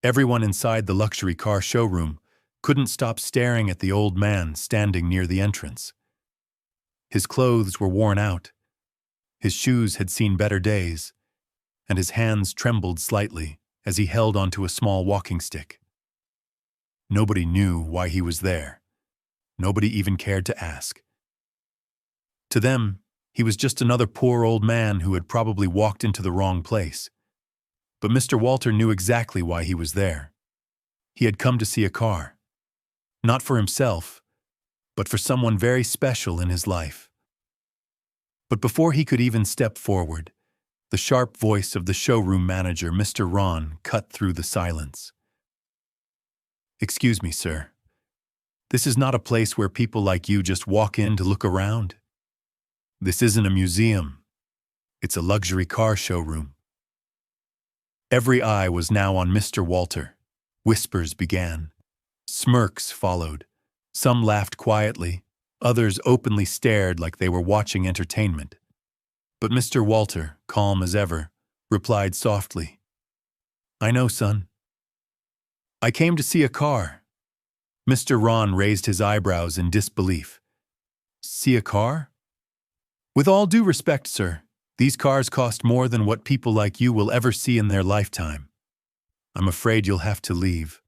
Everyone inside the luxury car showroom couldn't stop staring at the old man standing near the entrance. His clothes were worn out, his shoes had seen better days, and his hands trembled slightly as he held onto a small walking stick. Nobody knew why he was there. Nobody even cared to ask. To them, he was just another poor old man who had probably walked into the wrong place. But Mr. Walter knew exactly why he was there. He had come to see a car. Not for himself, but for someone very special in his life. But before he could even step forward, the sharp voice of the showroom manager, Mr. Ron, cut through the silence. "Excuse me, sir. This is not a place where people like you just walk in to look around. This isn't a museum. It's a luxury car showroom." Every eye was now on Mr. Walter. Whispers began. Smirks followed. Some laughed quietly. Others openly stared like they were watching entertainment. But Mr. Walter, calm as ever, replied softly, "I know, son. I came to see a car." Mr. Ron raised his eyebrows in disbelief. "See a car?" "With all due respect, sir, these cars cost more than what people like you will ever see in their lifetime. I'm afraid you'll have to leave."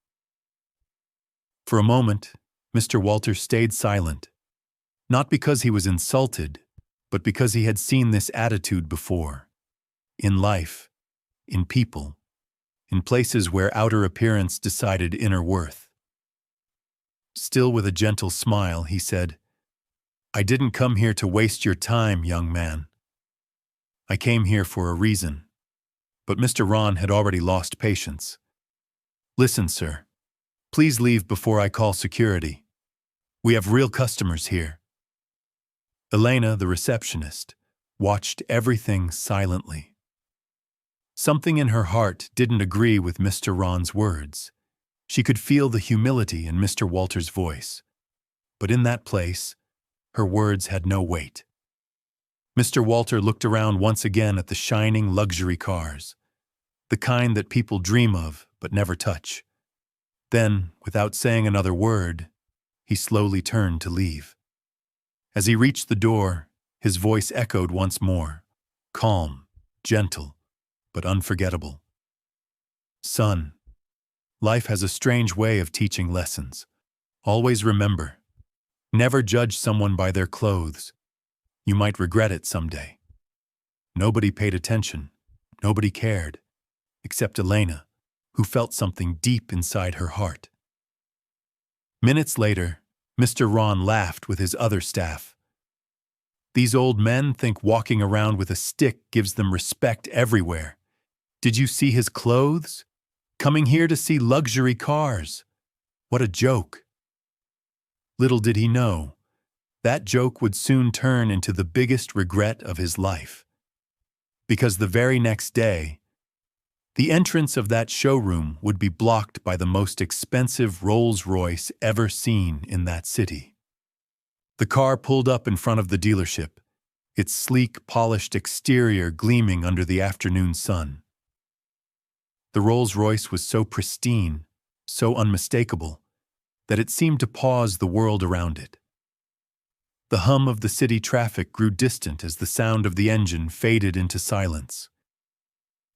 For a moment, Mr. Walter stayed silent, not because he was insulted, but because he had seen this attitude before. In life, in people, in places where outer appearance decided inner worth. Still with a gentle smile, he said, "I didn't come here to waste your time, young man. I came here for a reason." But Mr. Ron had already lost patience. "Listen, sir. Please leave before I call security. We have real customers here." Elena, the receptionist, watched everything silently. Something in her heart didn't agree with Mr. Ron's words. She could feel the humility in Mr. Walter's voice. But in that place, her words had no weight. Mr. Walter looked around once again at the shining luxury cars, the kind that people dream of but never touch. Then, without saying another word, he slowly turned to leave. As he reached the door, his voice echoed once more, calm, gentle, but unforgettable. "Son, life has a strange way of teaching lessons. Always remember, never judge someone by their clothes. You might regret it someday." Nobody paid attention. Nobody cared, except Elena, who felt something deep inside her heart. Minutes later, Mr. Ron laughed with his other staff. "These old men think walking around with a stick gives them respect everywhere. Did you see his clothes? Coming here to see luxury cars. What a joke." Little did he know, that joke would soon turn into the biggest regret of his life. Because the very next day, the entrance of that showroom would be blocked by the most expensive Rolls-Royce ever seen in that city. The car pulled up in front of the dealership, its sleek, polished exterior gleaming under the afternoon sun. The Rolls-Royce was so pristine, so unmistakable, that it seemed to pause the world around it. The hum of the city traffic grew distant as the sound of the engine faded into silence.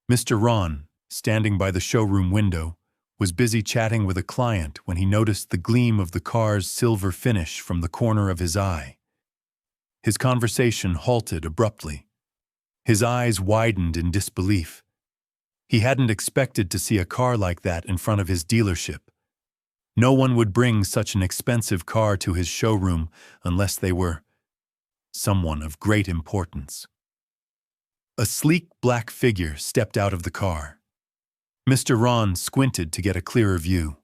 Mr. Ron, standing by the showroom window, was busy chatting with a client when he noticed the gleam of the car's silver finish from the corner of his eye. His conversation halted abruptly. His eyes widened in disbelief. He hadn't expected to see a car like that in front of his dealership. No one would bring such an expensive car to his showroom unless they were someone of great importance. A sleek black figure stepped out of the car. Mr. Ron squinted to get a clearer view.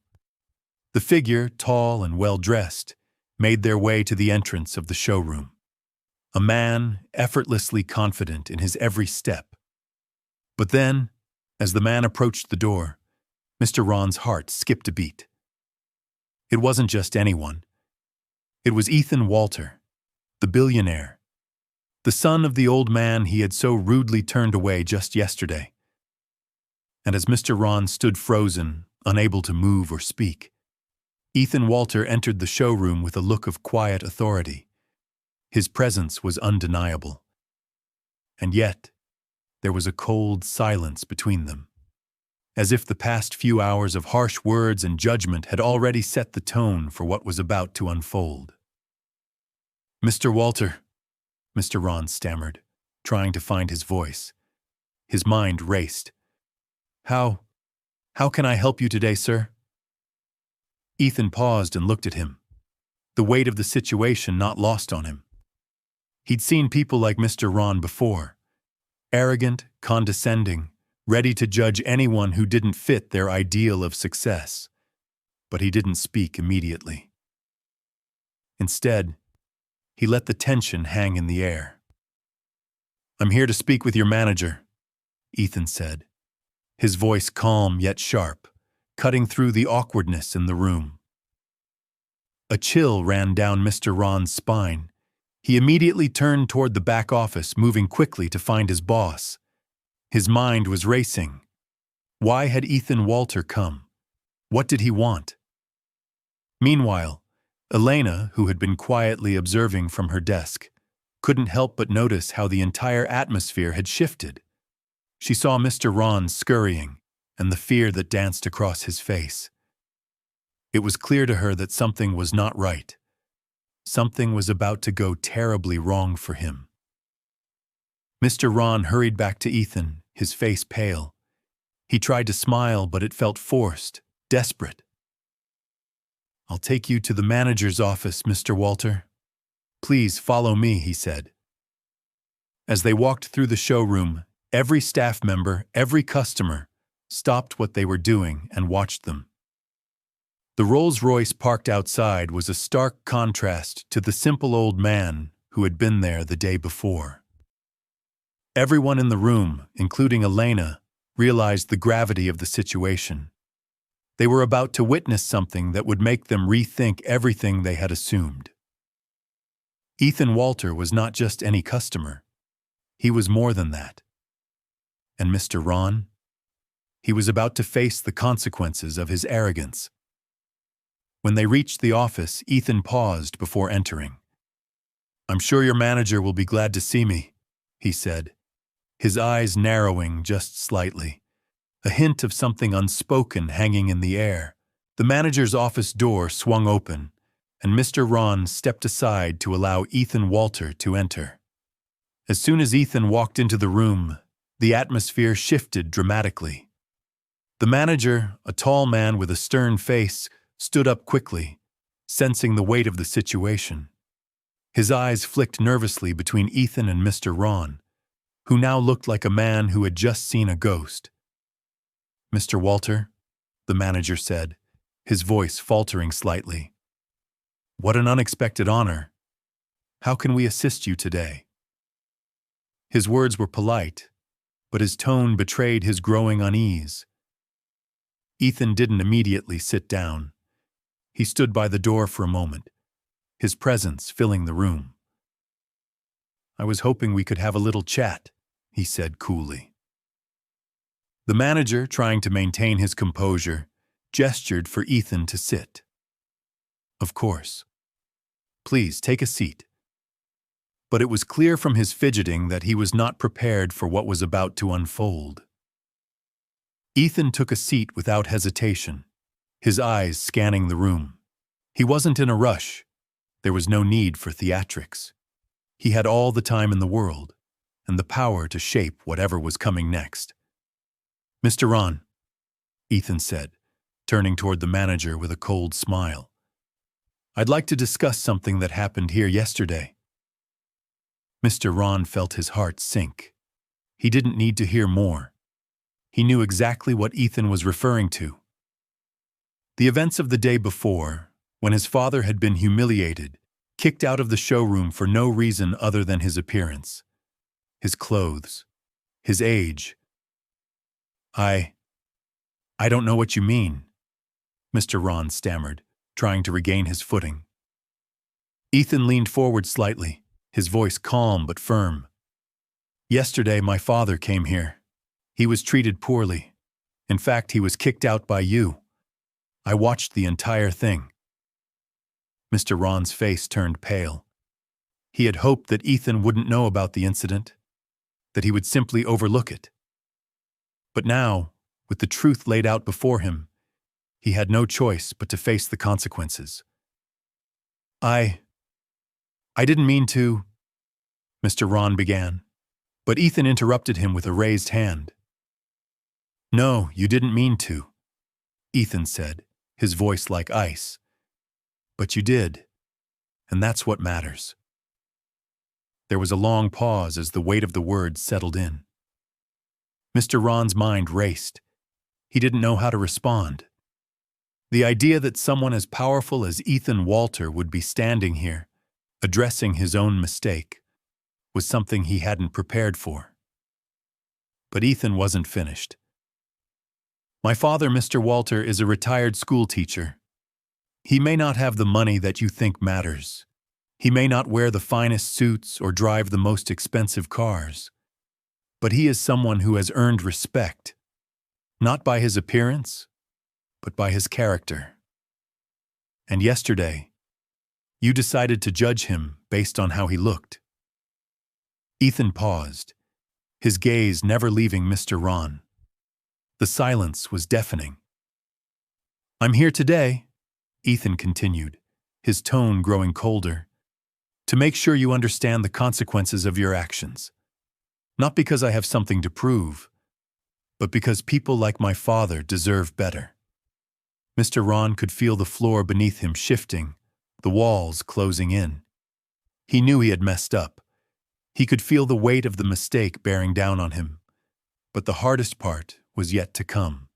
The figure, tall and well-dressed, made their way to the entrance of the showroom. A man effortlessly confident in his every step. But then, as the man approached the door, Mr. Ron's heart skipped a beat. It wasn't just anyone. It was Ethan Walter, the billionaire, the son of the old man he had so rudely turned away just yesterday. And as Mr. Ron stood frozen, unable to move or speak. Ethan Walter entered the showroom with a look of quiet authority. His presence was undeniable. And yet, there was a cold silence between them, as if the past few hours of harsh words and judgment had already set the tone for what was about to unfold. "Mr. Walter," Mr. Ron stammered, trying to find his voice. His mind raced. How can I help you today, sir?" Ethan paused and looked at him, the weight of the situation not lost on him. He'd seen people like Mr. Ron before, arrogant, condescending, ready to judge anyone who didn't fit their ideal of success. But he didn't speak immediately. Instead, he let the tension hang in the air. "I'm here to speak with your manager," Ethan said, his voice calm yet sharp, cutting through the awkwardness in the room. A chill ran down Mr. Ron's spine. He immediately turned toward the back office, moving quickly to find his boss. His mind was racing. Why had Ethan Walter come? What did he want? Meanwhile, Elena, who had been quietly observing from her desk, couldn't help but notice how the entire atmosphere had shifted. She saw Mr. Ron scurrying, and the fear that danced across his face. It was clear to her that something was not right. Something was about to go terribly wrong for him. Mr. Ron hurried back to Ethan, his face pale. He tried to smile, but it felt forced, desperate. "I'll take you to the manager's office, Mr. Walter. Please follow me," he said. As they walked through the showroom, every staff member, every customer, stopped what they were doing and watched them. The Rolls-Royce parked outside was a stark contrast to the simple old man who had been there the day before. Everyone in the room, including Elena, realized the gravity of the situation. They were about to witness something that would make them rethink everything they had assumed. Ethan Walter was not just any customer. He was more than that. And Mr. Ron? He was about to face the consequences of his arrogance. When they reached the office, Ethan paused before entering. "I'm sure your manager will be glad to see me," he said, his eyes narrowing just slightly, a hint of something unspoken hanging in the air. The manager's office door swung open, and Mr. Ron stepped aside to allow Ethan Walter to enter. As soon as Ethan walked into the room, the atmosphere shifted dramatically. The manager, a tall man with a stern face, stood up quickly, sensing the weight of the situation. His eyes flicked nervously between Ethan and Mr. Ron, who now looked like a man who had just seen a ghost. "Mr. Walter," the manager said, his voice faltering slightly. "What an unexpected honor. How can we assist you today?" His words were polite, but his tone betrayed his growing unease. Ethan didn't immediately sit down. He stood by the door for a moment, his presence filling the room. "I was hoping we could have a little chat," he said coolly. The manager, trying to maintain his composure, gestured for Ethan to sit. "Of course. Please take a seat." But it was clear from his fidgeting that he was not prepared for what was about to unfold. Ethan took a seat without hesitation, his eyes scanning the room. He wasn't in a rush. There was no need for theatrics. He had all the time in the world, and the power to shape whatever was coming next. "Mr. Ron," Ethan said, turning toward the manager with a cold smile, "I'd like to discuss something that happened here yesterday." Mr. Ron felt his heart sink. He didn't need to hear more. He knew exactly what Ethan was referring to. The events of the day before, when his father had been humiliated, kicked out of the showroom for no reason other than his appearance, his clothes, his age. I don't know what you mean," Mr. Ron stammered, trying to regain his footing. Ethan leaned forward slightly, his voice calm but firm. "Yesterday, my father came here. He was treated poorly. In fact, he was kicked out by you. I watched the entire thing. Mr. Ron's face turned pale. He had hoped that Ethan wouldn't know about the incident, that he would simply overlook it. But now, with the truth laid out before him, he had no choice but to face the consequences. I didn't mean to, Mr. Ron began, but Ethan interrupted him with a raised hand. No, you didn't mean to, Ethan said, his voice like ice. But you did, and that's what matters. There was a long pause as the weight of the words settled in. Mr. Ron's mind raced. He didn't know how to respond. The idea that someone as powerful as Ethan Walter would be standing here, addressing his own mistake, was something he hadn't prepared for. But Ethan wasn't finished. My father, Mr. Walter, is a retired school teacher. He may not have the money that you think matters. He may not wear the finest suits or drive the most expensive cars. But he is someone who has earned respect, not by his appearance, but by his character. And yesterday, you decided to judge him based on how he looked. Ethan paused, his gaze never leaving Mr. Ron. The silence was deafening. I'm here today, Ethan continued, his tone growing colder, to make sure you understand the consequences of your actions. Not because I have something to prove, but because people like my father deserve better. Mr. Ron could feel the floor beneath him shifting, the walls closing in. He knew he had messed up. He could feel the weight of the mistake bearing down on him. But the hardest part was yet to come.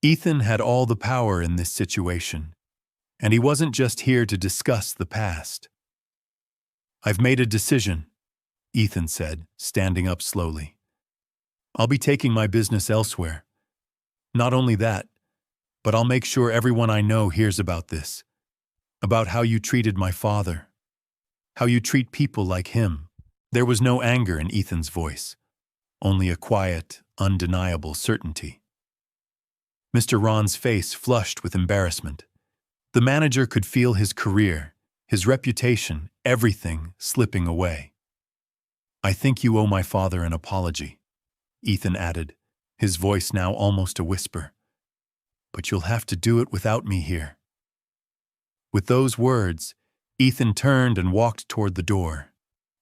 Ethan had all the power in this situation, and he wasn't just here to discuss the past. I've made a decision, Ethan said, standing up slowly. I'll be taking my business elsewhere. Not only that, but I'll make sure everyone I know hears about this, about how you treated my father, how you treat people like him. There was no anger in Ethan's voice, only a quiet, undeniable certainty. Mr. Ron's face flushed with embarrassment. The manager could feel his career, his reputation, everything slipping away. I think you owe my father an apology, Ethan added, his voice now almost a whisper. But you'll have to do it without me here. With those words, Ethan turned and walked toward the door.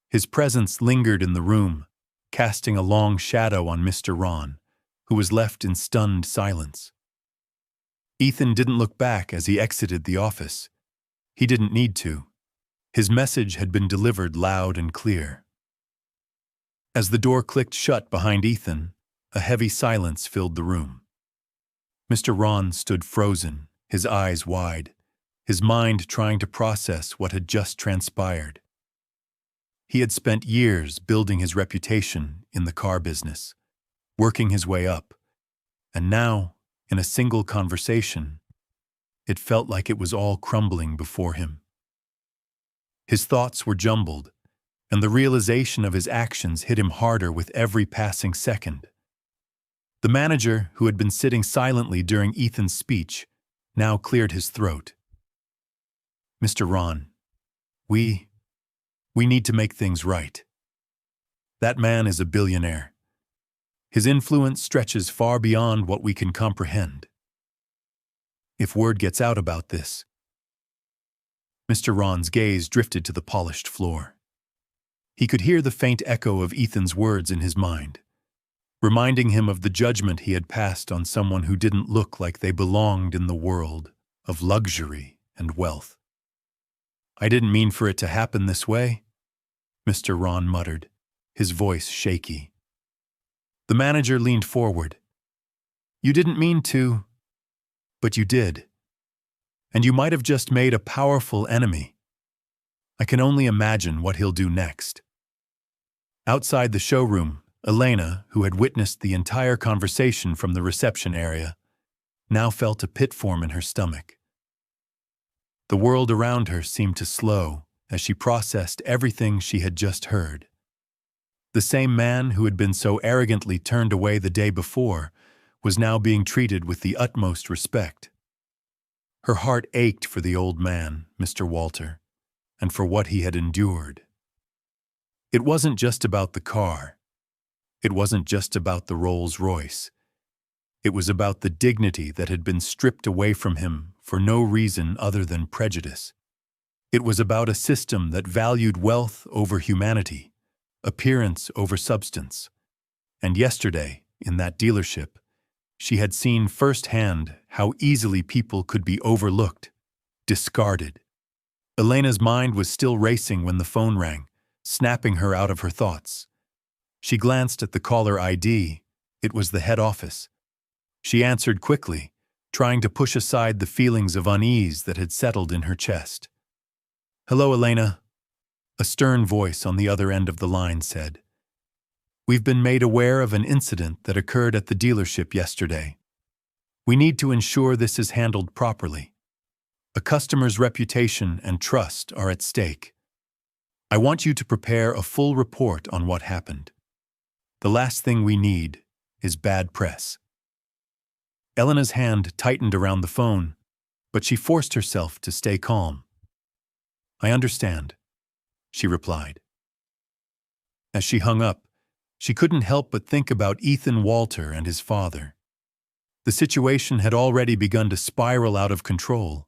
His presence lingered in the room, casting a long shadow on Mr. Ron, who was left in stunned silence. Ethan didn't look back as he exited the office. He didn't need to. His message had been delivered loud and clear. As the door clicked shut behind Ethan, a heavy silence filled the room. Mr. Ron stood frozen, his eyes wide, his mind trying to process what had just transpired. He had spent years building his reputation in the car business, working his way up, and now, in a single conversation, it felt like it was all crumbling before him. His thoughts were jumbled, and the realization of his actions hit him harder with every passing second. The manager, who had been sitting silently during Ethan's speech, now cleared his throat. Mr. Ron, we need to make things right. That man is a billionaire. His influence stretches far beyond what we can comprehend. If word gets out about this, Mr. Ron's gaze drifted to the polished floor. He could hear the faint echo of Ethan's words in his mind, reminding him of the judgment he had passed on someone who didn't look like they belonged in the world of luxury and wealth. I didn't mean for it to happen this way, Mr. Ron muttered, his voice shaky. The manager leaned forward. You didn't mean to, but you did. And you might have just made a powerful enemy. I can only imagine what he'll do next. Outside the showroom, Elena, who had witnessed the entire conversation from the reception area, now felt a pit form in her stomach. The world around her seemed to slow as she processed everything she had just heard. The same man who had been so arrogantly turned away the day before was now being treated with the utmost respect. Her heart ached for the old man, Mr. Walter, and for what he had endured. It wasn't just about the car. It wasn't just about the Rolls-Royce. It was about the dignity that had been stripped away from him for no reason other than prejudice. It was about a system that valued wealth over humanity, appearance over substance. And yesterday, in that dealership, she had seen firsthand how easily people could be overlooked, discarded. Elena's mind was still racing when the phone rang, snapping her out of her thoughts. She glanced at the caller ID. It was the head office. She answered quickly, trying to push aside the feelings of unease that had settled in her chest. "Hello, Elena," a stern voice on the other end of the line said. "We've been made aware of an incident that occurred at the dealership yesterday. We need to ensure this is handled properly. A customer's reputation and trust are at stake. I want you to prepare a full report on what happened. The last thing we need is bad press." Elena's hand tightened around the phone, but she forced herself to stay calm. "I understand," she replied. As she hung up, she couldn't help but think about Ethan Walter and his father. The situation had already begun to spiral out of control,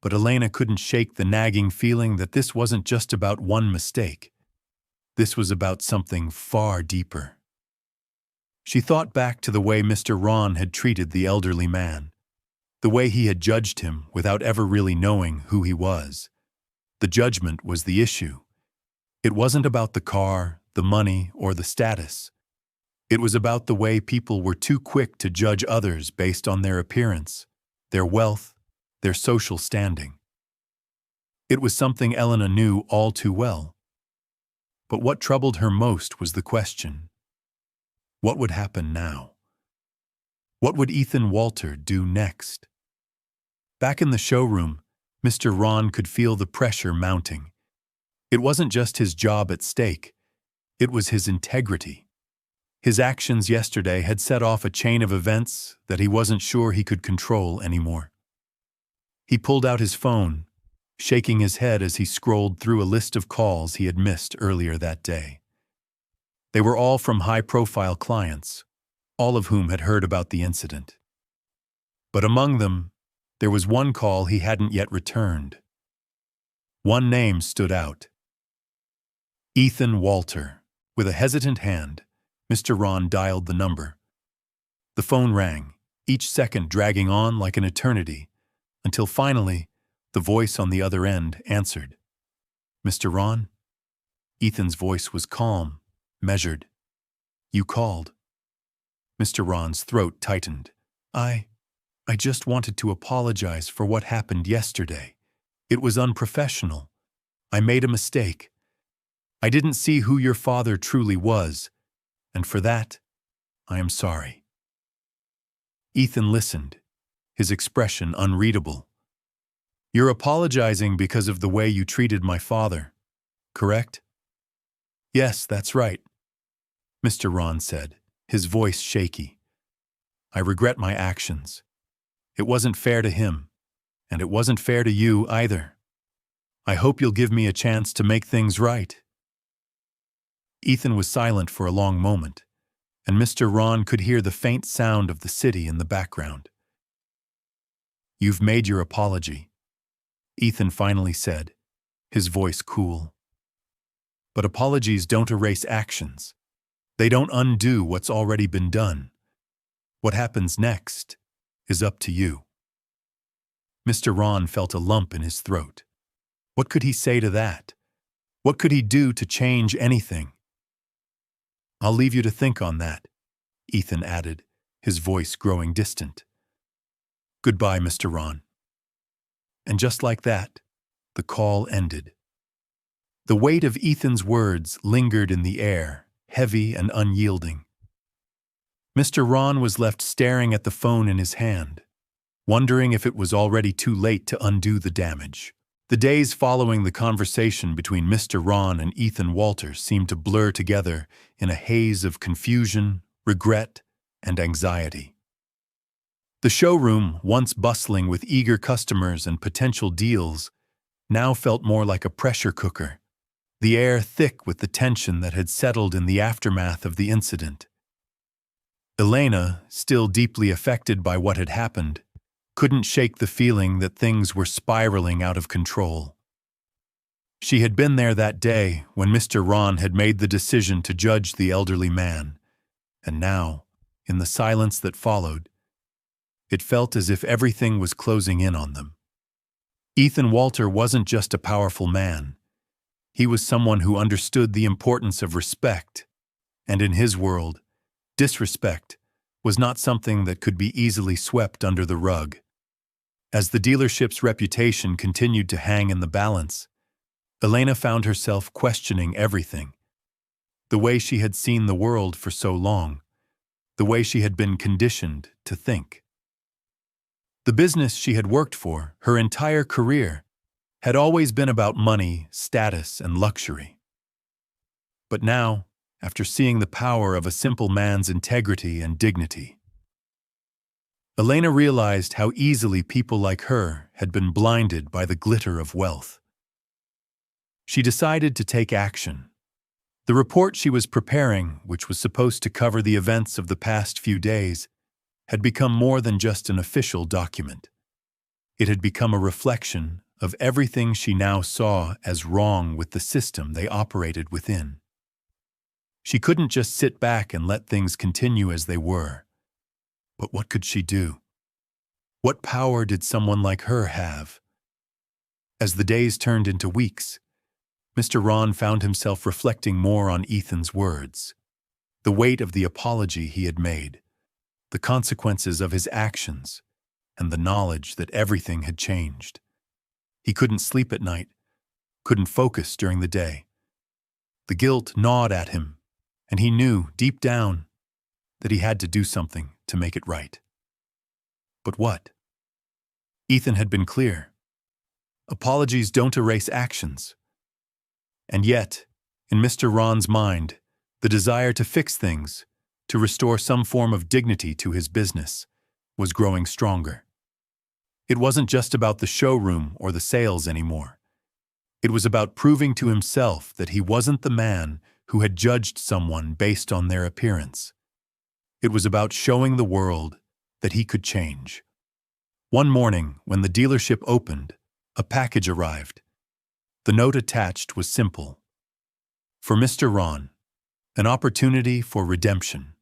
but Elena couldn't shake the nagging feeling that this wasn't just about one mistake. This was about something far deeper. She thought back to the way Mr. Ron had treated the elderly man, the way he had judged him without ever really knowing who he was. The judgment was the issue. It wasn't about the car, the money, or the status. It was about the way people were too quick to judge others based on their appearance, their wealth, their social standing. It was something Elena knew all too well. But what troubled her most was the question: what would happen now? What would Ethan Walter do next? Back in the showroom, Mr. Ron could feel the pressure mounting. It wasn't just his job at stake. It was his integrity. His actions yesterday had set off a chain of events that he wasn't sure he could control anymore. He pulled out his phone, shaking his head as he scrolled through a list of calls he had missed earlier that day. They were all from high-profile clients, all of whom had heard about the incident. But among them, there was one call he hadn't yet returned. One name stood out: Ethan Walter. With a hesitant hand, Mr. Ron dialed the number. The phone rang, each second dragging on like an eternity, until finally, the voice on the other end answered. "Mr. Ron?" Ethan's voice was calm, measured. "You called." Mr. Ron's throat tightened. I just wanted to apologize for what happened yesterday. It was unprofessional. I made a mistake. I didn't see who your father truly was, and for that, I am sorry." Ethan listened, his expression unreadable. "You're apologizing because of the way you treated my father, correct?" "Yes, that's right," Mr. Ron said, his voice shaky. "I regret my actions. It wasn't fair to him, and it wasn't fair to you either. I hope you'll give me a chance to make things right." Ethan was silent for a long moment, and Mr. Ron could hear the faint sound of the city in the background. "You've made your apology," Ethan finally said, his voice cool. "But apologies don't erase actions. They don't undo what's already been done. What happens next is up to you." Mr. Ron felt a lump in his throat. What could he say to that? What could he do to change anything? "I'll leave you to think on that," Ethan added, his voice growing distant. "Goodbye, Mr. Ron." And just like that, the call ended. The weight of Ethan's words lingered in the air, heavy and unyielding. Mr. Ron was left staring at the phone in his hand, wondering if it was already too late to undo the damage. The days following the conversation between Mr. Ron and Ethan Walter seemed to blur together in a haze of confusion, regret, and anxiety. The showroom, once bustling with eager customers and potential deals, now felt more like a pressure cooker, the air thick with the tension that had settled in the aftermath of the incident. Elena, still deeply affected by what had happened, couldn't shake the feeling that things were spiraling out of control. She had been there that day when Mr. Ron had made the decision to judge the elderly man, and now, in the silence that followed, it felt as if everything was closing in on them. Ethan Walter wasn't just a powerful man. He was someone who understood the importance of respect, and in his world, disrespect was not something that could be easily swept under the rug. As the dealership's reputation continued to hang in the balance, Elena found herself questioning everything. The way she had seen the world for so long, the way she had been conditioned to think. The business she had worked for, her entire career, had always been about money, status, and luxury. But now, after seeing the power of a simple man's integrity and dignity, Elena realized how easily people like her had been blinded by the glitter of wealth. She decided to take action. The report she was preparing, which was supposed to cover the events of the past few days, had become more than just an official document. It had become a reflection of everything she now saw as wrong with the system they operated within. She couldn't just sit back and let things continue as they were. But what could she do? What power did someone like her have? As the days turned into weeks, Mr. Ron found himself reflecting more on Ethan's words, the weight of the apology he had made, the consequences of his actions, and the knowledge that everything had changed. He couldn't sleep at night, couldn't focus during the day. The guilt gnawed at him, and he knew, deep down, that he had to do something to make it right. But what? Ethan had been clear. Apologies don't erase actions. And yet, in Mr. Ron's mind, the desire to fix things, to restore some form of dignity to his business, was growing stronger. It wasn't just about the showroom or the sales anymore. It was about proving to himself that he wasn't the man who had judged someone based on their appearance. It was about showing the world that he could change. One morning, when the dealership opened, a package arrived. The note attached was simple. For Mr. Ron, an opportunity for redemption.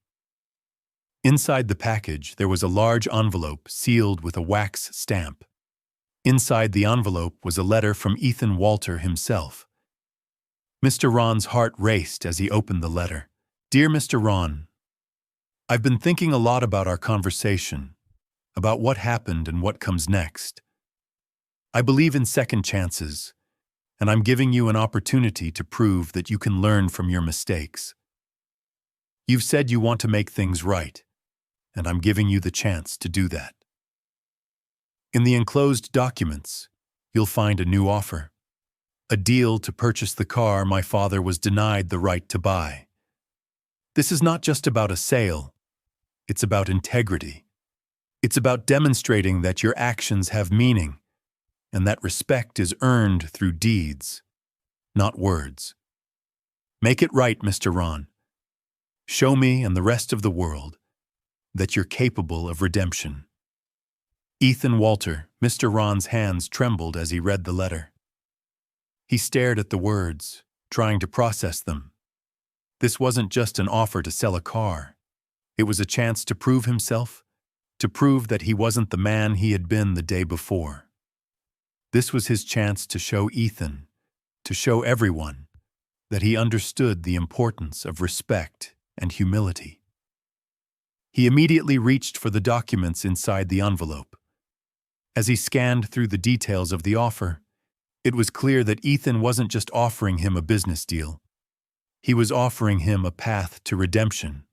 Inside the package, there was a large envelope sealed with a wax stamp. Inside the envelope was a letter from Ethan Walter himself. Mr. Ron's heart raced as he opened the letter. Dear Mr. Ron, I've been thinking a lot about our conversation, about what happened and what comes next. I believe in second chances, and I'm giving you an opportunity to prove that you can learn from your mistakes. You've said you want to make things right, and I'm giving you the chance to do that. In the enclosed documents, you'll find a new offer, a deal to purchase the car my father was denied the right to buy. This is not just about a sale, it's about integrity. It's about demonstrating that your actions have meaning, and that respect is earned through deeds, not words. Make it right, Mr. Ron. Show me and the rest of the world that you're capable of redemption. Ethan Walter, Mr. Ron's hands trembled as he read the letter. He stared at the words, trying to process them. This wasn't just an offer to sell a car. It was a chance to prove himself, to prove that he wasn't the man he had been the day before. This was his chance to show Ethan, to show everyone, that he understood the importance of respect and humility. He immediately reached for the documents inside the envelope. As he scanned through the details of the offer, it was clear that Ethan wasn't just offering him a business deal. He was offering him a path to redemption.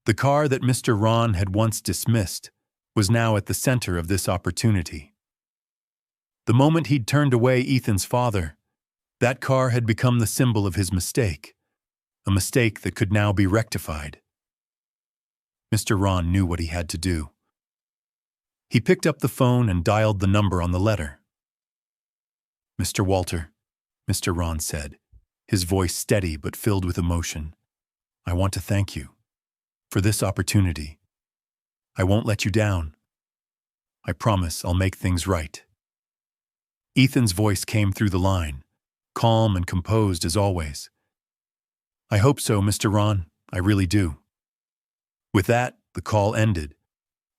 The car that Mr. Ron had once dismissed was now at the center of this opportunity. The moment he'd turned away Ethan's father, that car had become the symbol of his mistake, a mistake that could now be rectified. Mr. Ron knew what he had to do. He picked up the phone and dialed the number on the letter. "Mr. Walter," Mr. Ron said, his voice steady but filled with emotion. "I want to thank you for this opportunity. I won't let you down. I promise I'll make things right." Ethan's voice came through the line, calm and composed as always. "I hope so, Mr. Ron. I really do." With that, the call ended,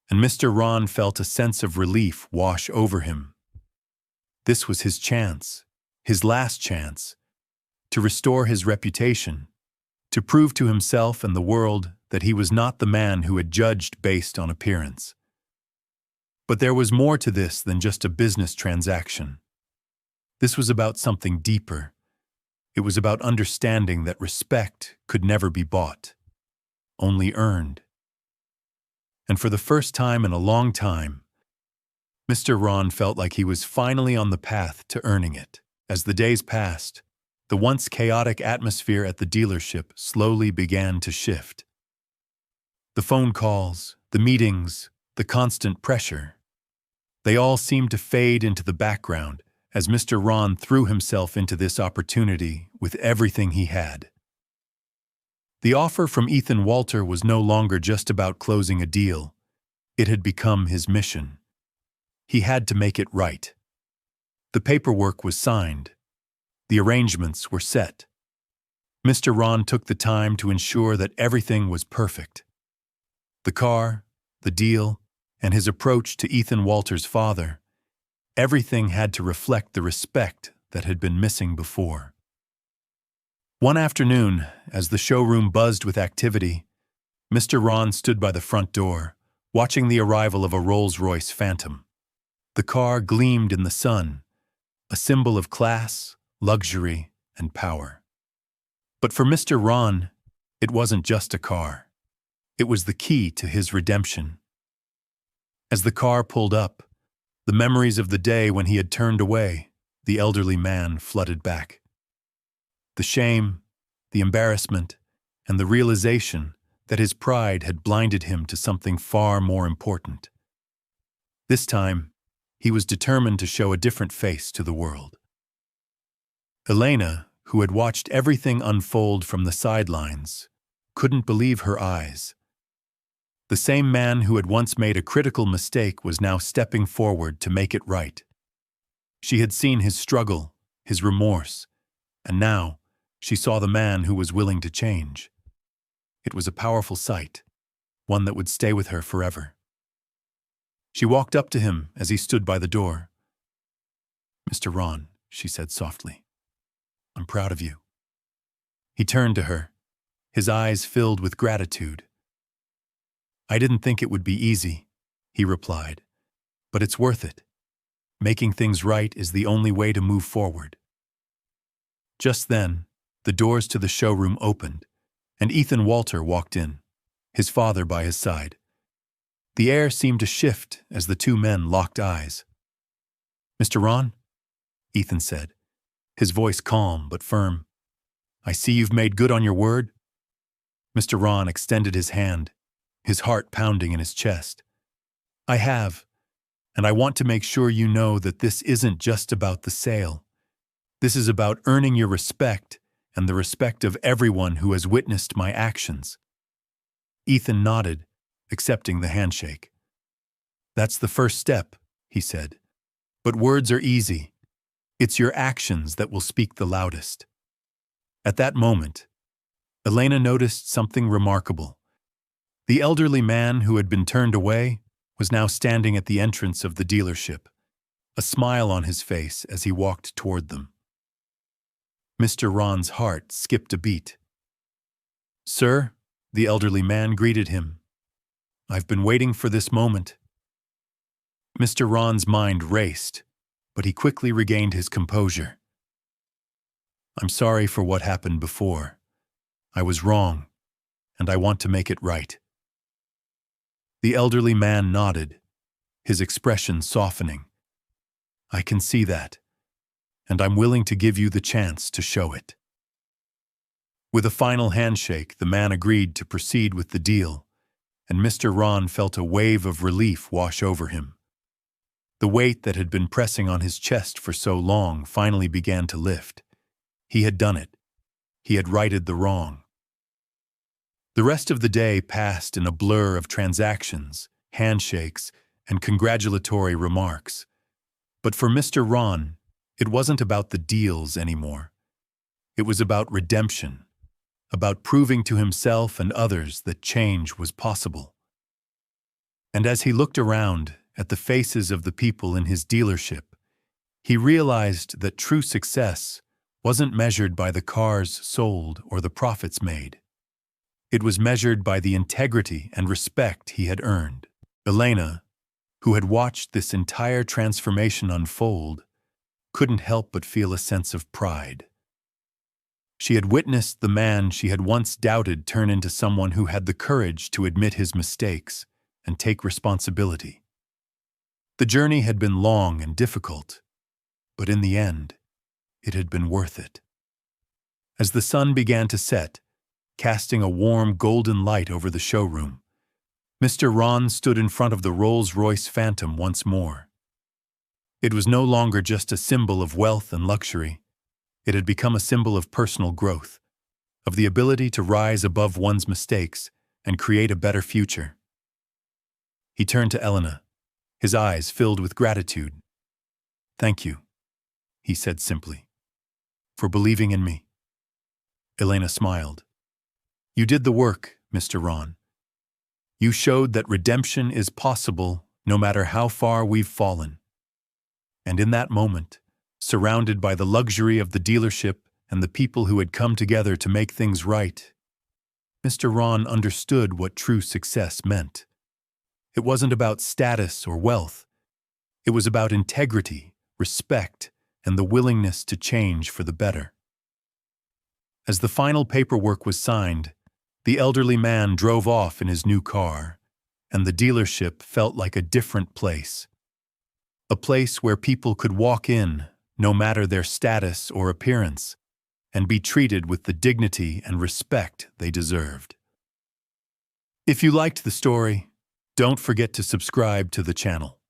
and Mr. Ron felt a sense of relief wash over him. This was his chance, his last chance, to restore his reputation, to prove to himself and the world that he was not the man who had judged based on appearance. But there was more to this than just a business transaction. This was about something deeper. It was about understanding that respect could never be bought, only earned. And for the first time in a long time, Mr. Ron felt like he was finally on the path to earning it. As the days passed, the once chaotic atmosphere at the dealership slowly began to shift. The phone calls, the meetings, the constant pressure, they all seemed to fade into the background as Mr. Ron threw himself into this opportunity with everything he had. The offer from Ethan Walter was no longer just about closing a deal. It had become his mission. He had to make it right. The paperwork was signed. The arrangements were set. Mr. Ron took the time to ensure that everything was perfect. The car, the deal, and his approach to Ethan Walter's father, everything had to reflect the respect that had been missing before. One afternoon, as the showroom buzzed with activity, Mr. Ron stood by the front door, watching the arrival of a Rolls-Royce Phantom. The car gleamed in the sun, a symbol of class, luxury, and power. But for Mr. Ron, it wasn't just a car. It was the key to his redemption. As the car pulled up, the memories of the day when he had turned away, the elderly man flooded back. The shame, the embarrassment, and the realization that his pride had blinded him to something far more important. This time, he was determined to show a different face to the world. Elena, who had watched everything unfold from the sidelines, couldn't believe her eyes. The same man who had once made a critical mistake was now stepping forward to make it right. She had seen his struggle, his remorse, and now she saw the man who was willing to change. It was a powerful sight, one that would stay with her forever. She walked up to him as he stood by the door. "Mr. Ron," she said softly, "I'm proud of you." He turned to her, his eyes filled with gratitude. "I didn't think it would be easy," he replied, "but it's worth it. Making things right is the only way to move forward." Just then, the doors to the showroom opened, and Ethan Walter walked in, his father by his side. The air seemed to shift as the two men locked eyes. "Mr. Ron?" Ethan said, his voice calm but firm. "I see you've made good on your word." Mr. Ron extended his hand, his heart pounding in his chest. "I have, and I want to make sure you know that this isn't just about the sale. This is about earning your respect and the respect of everyone who has witnessed my actions." Ethan nodded, accepting the handshake. "That's the first step," he said. "But words are easy. It's your actions that will speak the loudest." At that moment, Elena noticed something remarkable. The elderly man who had been turned away was now standing at the entrance of the dealership, a smile on his face as he walked toward them. Mr. Ron's heart skipped a beat. "Sir," the elderly man greeted him, "I've been waiting for this moment." Mr. Ron's mind raced, but he quickly regained his composure. "I'm sorry for what happened before. I was wrong, and I want to make it right." The elderly man nodded, his expression softening. "I can see that, and I'm willing to give you the chance to show it." With a final handshake, the man agreed to proceed with the deal, and Mr. Ron felt a wave of relief wash over him. The weight that had been pressing on his chest for so long finally began to lift. He had done it. He had righted the wrong. The rest of the day passed in a blur of transactions, handshakes, and congratulatory remarks. But for Mr. Ron, it wasn't about the deals anymore. It was about redemption, about proving to himself and others that change was possible. And as he looked around at the faces of the people in his dealership, he realized that true success wasn't measured by the cars sold or the profits made. It was measured by the integrity and respect he had earned. Elena, who had watched this entire transformation unfold, couldn't help but feel a sense of pride. She had witnessed the man she had once doubted turn into someone who had the courage to admit his mistakes and take responsibility. The journey had been long and difficult, but in the end, it had been worth it. As the sun began to set, casting a warm golden light over the showroom, Mr. Ron stood in front of the Rolls-Royce Phantom once more. It was no longer just a symbol of wealth and luxury. It had become a symbol of personal growth, of the ability to rise above one's mistakes and create a better future. He turned to Elena, his eyes filled with gratitude. "Thank you," he said simply, "for believing in me." Elena smiled. "You did the work, Mr. Ron. You showed that redemption is possible no matter how far we've fallen." And in that moment, surrounded by the luxury of the dealership and the people who had come together to make things right, Mr. Ron understood what true success meant. It wasn't about status or wealth. It was about integrity, respect, and the willingness to change for the better. As the final paperwork was signed, the elderly man drove off in his new car, and the dealership felt like a different place. A place where people could walk in, no matter their status or appearance, and be treated with the dignity and respect they deserved. If you liked the story, don't forget to subscribe to the channel.